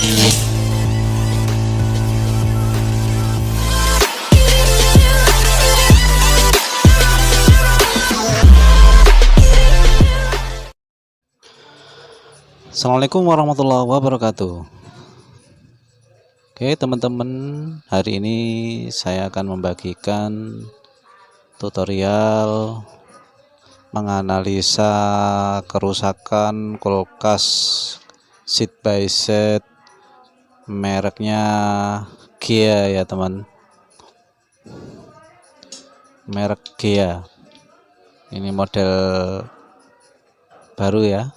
Assalamualaikum warahmatullahi wabarakatuh. Oke teman-teman, hari ini saya akan membagikan tutorial menganalisa kerusakan kulkas seat by seat mereknya Ghea ya teman, merek Ghea. Ini model baru ya,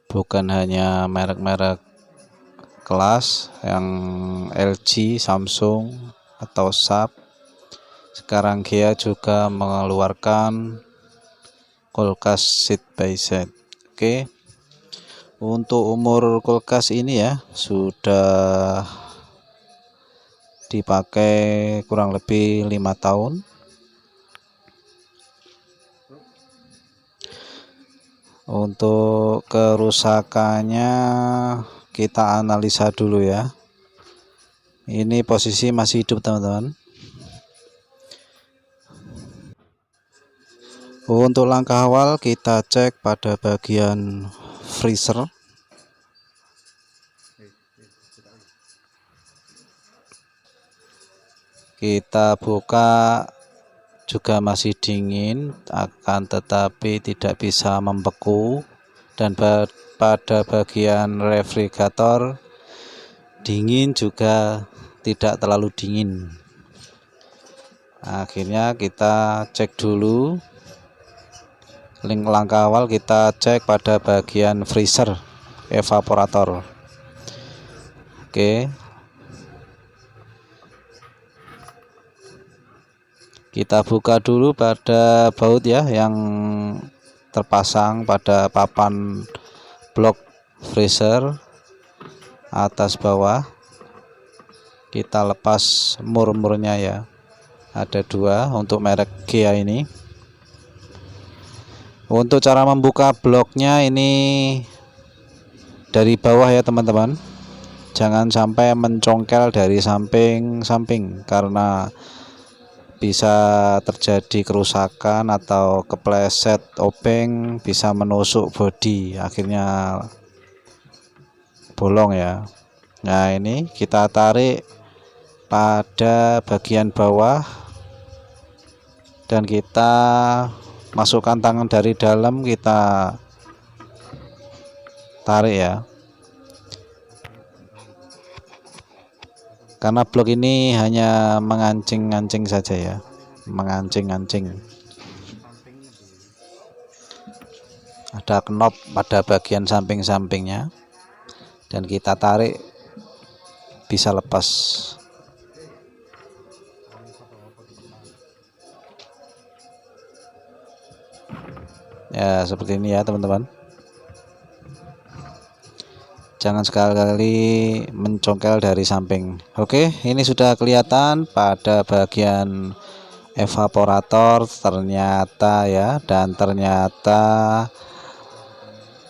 bukan hanya merek-merek kelas yang LG, Samsung atau Sharp. Sekarang Ghea juga mengeluarkan kulkas seat by seat. Oke, untuk umur kulkas ini ya sudah dipakai kurang lebih 5 tahun. Untuk kerusakannya kita analisa dulu ya. Ini posisi masih hidup teman-teman. Untuk langkah awal kita cek pada bagian freezer. Kita buka, juga masih dingin, akan tetapi tidak bisa membeku, dan pada bagian refrigerator dingin juga tidak terlalu dingin. Akhirnya kita cek dulu. Langkah awal kita cek pada bagian freezer evaporator. Oke, kita buka dulu pada baut ya yang terpasang pada papan blok freezer atas bawah. Kita lepas mur-murnya ya, ada 2 untuk merek Ghea ini. Untuk cara membuka bloknya ini dari bawah ya teman-teman, jangan sampai mencongkel dari samping-samping karena bisa terjadi kerusakan atau kepleset obeng, bisa menusuk bodi, akhirnya bolong ya. Nah ini kita tarik pada bagian bawah dan kita masukkan tangan dari dalam, kita tarik ya, karena blok ini hanya mengancing-ngancing saja ya, mengancing-ngancing. Ada knop pada bagian samping-sampingnya dan kita tarik bisa lepas ya, seperti ini ya teman-teman. Jangan sekali-kali mencongkel dari samping. Oke, ini sudah kelihatan pada bagian evaporator ternyata ya, dan ternyata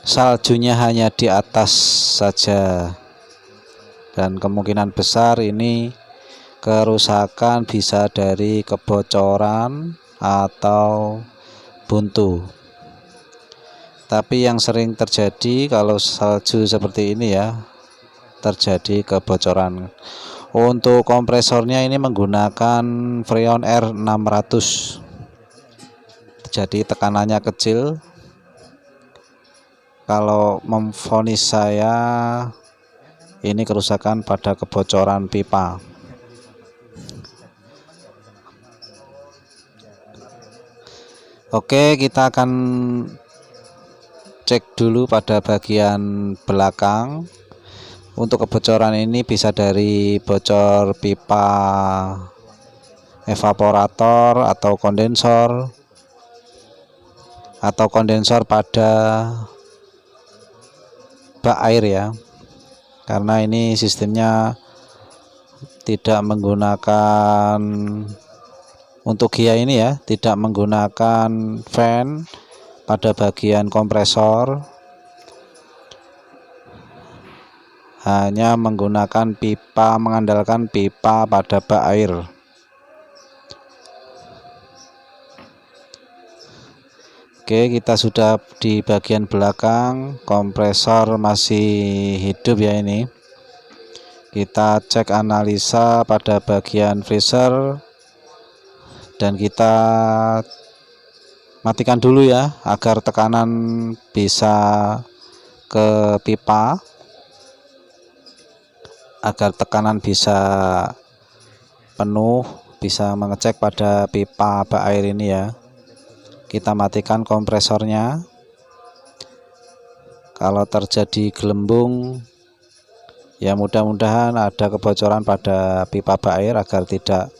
saljunya hanya di atas saja, dan kemungkinan besar ini kerusakan bisa dari kebocoran atau buntu. Tapi yang sering terjadi kalau salju seperti ini ya, terjadi kebocoran. Untuk kompresornya ini menggunakan Freon R600, jadi tekanannya kecil. Kalau memvonis saya ini kerusakan pada kebocoran pipa. Oke, kita akan cek dulu pada bagian belakang. Untuk kebocoran ini bisa dari bocor pipa evaporator atau kondensor pada bak air ya, karena ini sistemnya tidak menggunakan, untuk Ghea ini ya, tidak menggunakan fan pada bagian kompresor. hanya menggunakan pipa, mengandalkan pipa pada bak air. Oke, kita sudah di bagian belakang, kompresor masih hidup ya ini. Kita cek analisa pada bagian freezer dan kita matikan dulu ya, agar tekanan bisa ke pipa, agar tekanan bisa penuh, bisa mengecek pada pipa bak air ini ya. Kita matikan kompresornya. Kalau terjadi gelembung, ya mudah-mudahan ada kebocoran pada pipa bak air agar tidak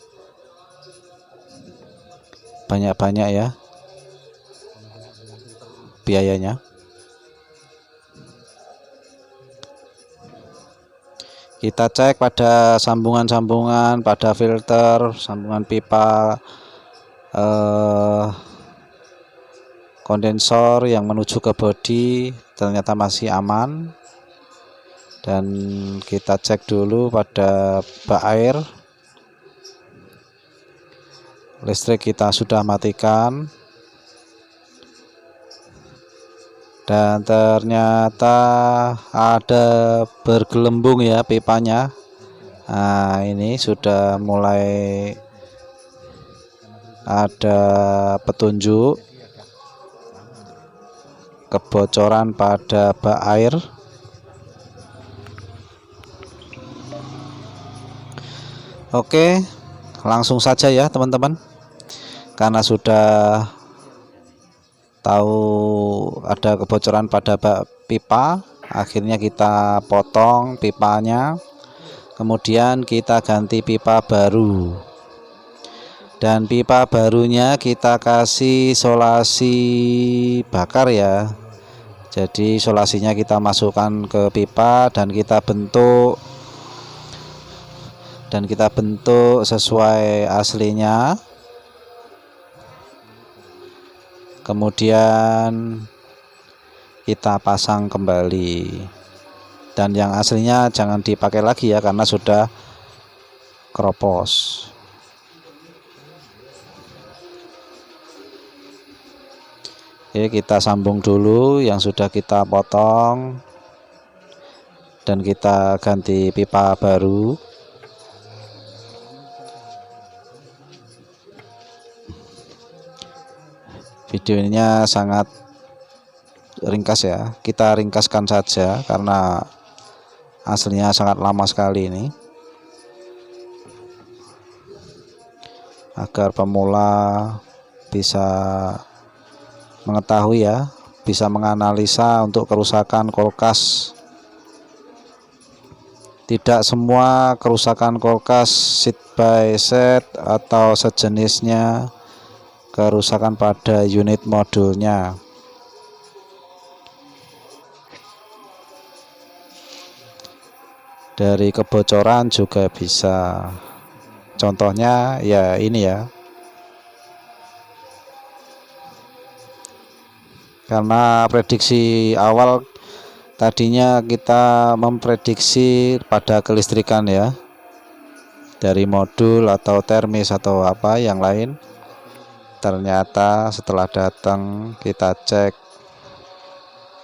banyak-banyak ya biayanya. Kita cek pada sambungan-sambungan, pada filter, sambungan pipa kondensor yang menuju ke bodi ternyata masih aman. Dan kita cek dulu pada bak air, listrik kita sudah matikan, dan ternyata ada bergelembung ya pipanya. Nah, ini sudah mulai ada petunjuk kebocoran pada bak air. Oke, langsung saja ya teman-teman, karena sudah tahu ada kebocoran pada bak pipa, akhirnya kita potong pipanya, kemudian kita ganti pipa baru, dan pipa barunya kita kasih solasi bakar ya. Jadi solasinya kita masukkan ke pipa dan kita bentuk sesuai aslinya. Kemudian kita pasang kembali, dan yang aslinya jangan dipakai lagi ya, karena sudah keropos. Oke, kita sambung dulu yang sudah kita potong dan kita ganti pipa baru. Videonya sangat ringkas ya, kita ringkaskan saja karena aslinya sangat lama sekali ini, agar pemula bisa mengetahui ya, bisa menganalisa untuk kerusakan kulkas. Tidak semua kerusakan kulkas seat by set atau sejenisnya kerusakan pada unit modulnya. Dari kebocoran juga bisa. Contohnya ya ini ya. Karena prediksi awal tadinya kita memprediksi pada kelistrikan ya, dari modul atau termis atau apa yang lain. Ternyata setelah datang kita cek,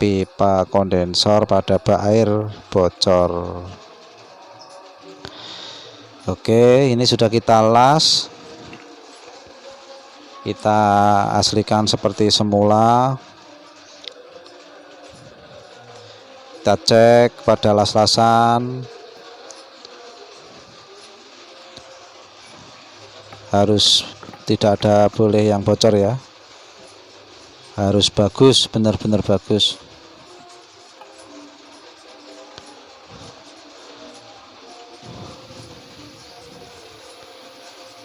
pipa kondensor pada bak air bocor. Oke, ini sudah kita las, kita aslikan seperti semula. Kita cek pada las-lasan, harus tidak ada boleh yang bocor ya, harus bagus, benar-benar bagus.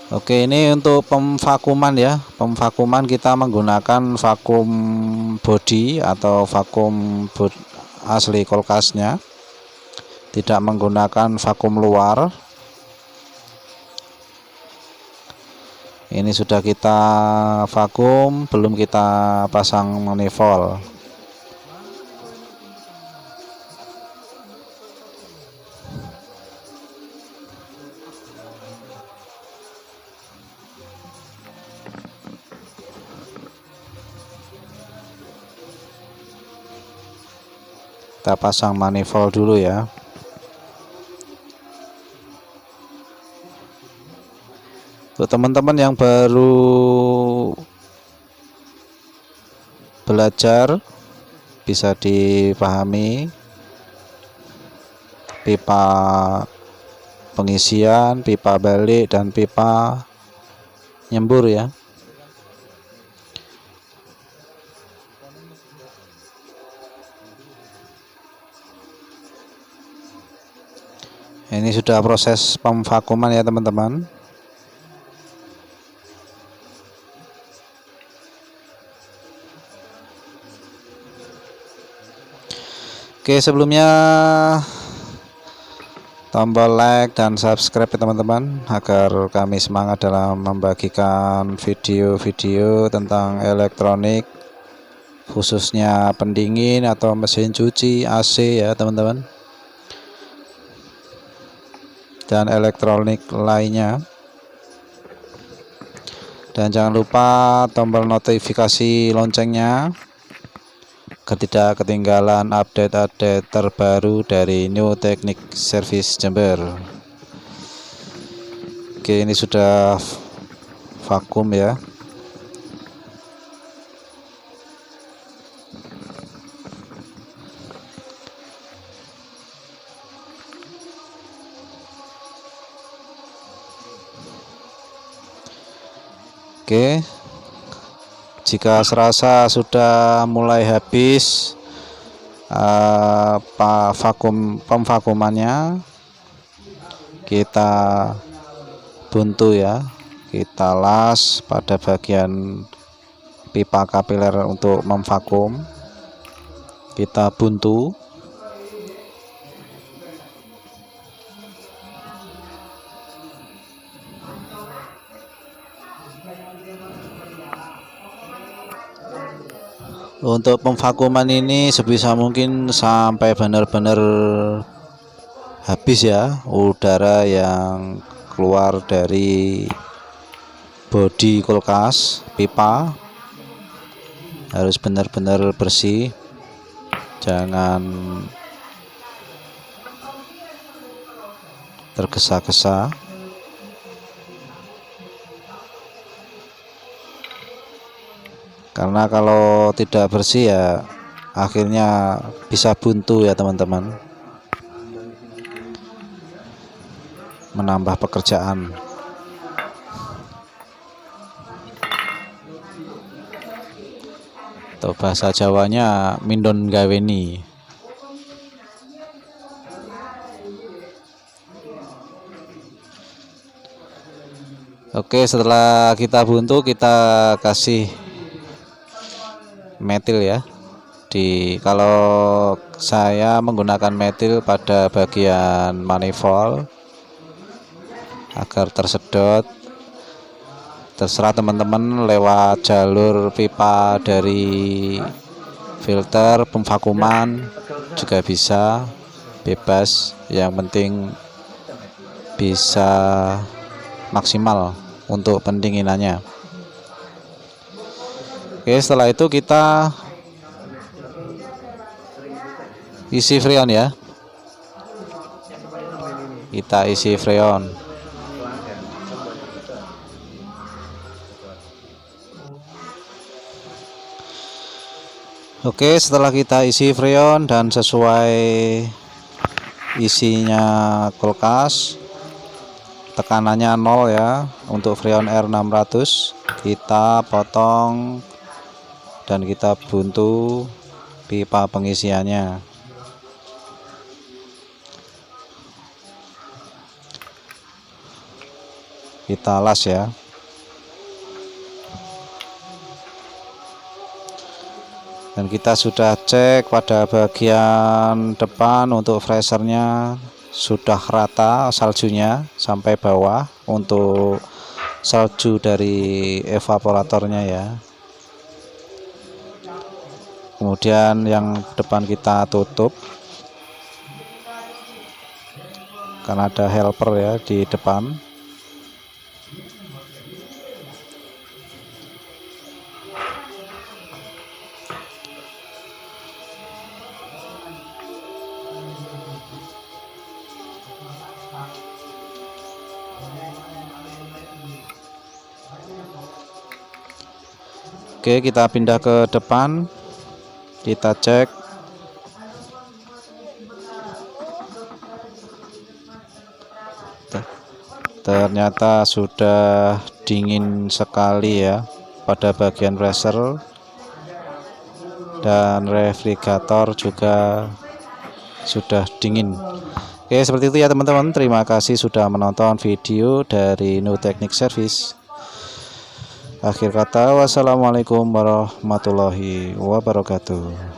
Oke, ini untuk pemvakuman ya. Pemvakuman kita menggunakan vakum body atau vakum asli kulkasnya, tidak menggunakan vakum luar. Ini sudah kita vakum, belum kita pasang manifold. Kita pasang manifold dulu ya. Untuk teman-teman yang baru belajar, bisa dipahami pipa pengisian, pipa balik, dan pipa nyembur ya. Ini sudah proses pemvakuman ya teman-teman. Oke, sebelumnya tombol like dan subscribe ya teman-teman, agar kami semangat dalam membagikan video-video tentang elektronik, khususnya pendingin atau mesin cuci, AC ya teman-teman, dan elektronik lainnya. Dan jangan lupa tombol notifikasi loncengnya agar tidak ketinggalan update-update terbaru dari New Technique Service Jember. Oke, ini sudah vakum ya. Oke, jika serasa sudah mulai habis pemvakumannya, kita buntu ya, kita las pada bagian pipa kapiler untuk memvakum, kita buntu. Untuk pemvakuman ini sebisa mungkin sampai benar-benar habis ya udara yang keluar dari bodi kulkas pipa, harus benar-benar bersih, jangan tergesa-gesa. Karena kalau tidak bersih ya akhirnya bisa buntu ya teman-teman, menambah pekerjaan. Atau bahasa Jawanya mindon gaweni. Oke, setelah kita buntu, kita kasih metil ya. Kalau saya menggunakan metil pada bagian manifold agar tersedot. Terserah teman-teman lewat jalur pipa dari filter pemvakuman juga bisa, bebas, yang penting bisa maksimal untuk pendinginannya. Oke, setelah itu kita isi freon ya. Kita isi freon. Oke, setelah kita isi freon dan sesuai isinya kulkas, tekanannya 0 ya untuk freon R600, kita potong dan kita buntu pipa pengisiannya. Kita las ya. Dan kita sudah cek pada bagian depan untuk freezernya sudah rata saljunya sampai bawah untuk salju dari evaporatornya ya. Kemudian yang depan kita tutup karena ada helper ya di depan. Oke, kita pindah ke depan, kita cek. Ternyata sudah dingin sekali ya pada bagian pressure, dan refrigerator juga sudah dingin. Oke, seperti itu ya teman-teman. Terima kasih sudah menonton video dari New Technic Service. Akhir kata, wassalamualaikum warahmatullahi wabarakatuh.